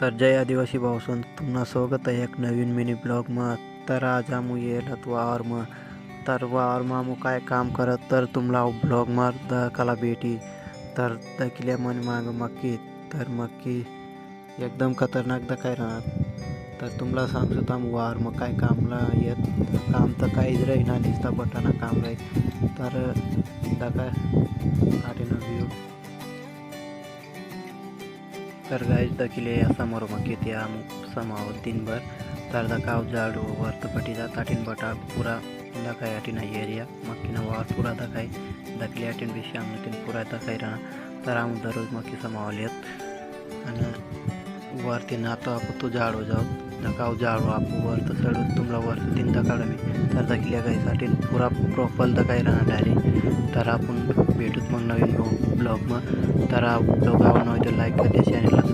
तर जय आदिवासी भाऊसन तुम्हाला स्वागत आहे एक नवीन मिनी ब्लॉगમાં तर आज आमू येलत वावरमा तर वावरमा आमू काय काम करत तर तुम्हाला ब्लॉगમાં दकाला भेटी तर दकिल्या मन माग मक्की तर मक्की एकदम खतरनाक दकाय राहणार तर तुम्हाला सांगतो तर आमू वावरमा काय कामला येत काम तर काहीच राहीना निसता बटाना काम राहील तर दकाय आटेना व्ह्यू तर गाइस दखिले समोर मग येते आम समाव दिनभर तर दकाव झाडू वर्त पटी जाताटीन बटा पूरा दखाय आटीन एरिया मक्की ना वार पूरा दखाय दखली आटीन भी शाम तीन पूरा दखाय रहा तर आम दररोज मक्की समावलेत आणि वरती नातो आप तो झाडू जाऊ दकाव झाडू आप वर्त सडू तुम्हाला वर्त तीन दकाड मी तर दखल्या गाइस आटीन पूरा प्रोफाइल दखाय रहा डायरेक्ट तर आपण भेटूत मग नवीन ब्लॉग में तर आप लोग आवडलं तर लाईक करते चॅनलला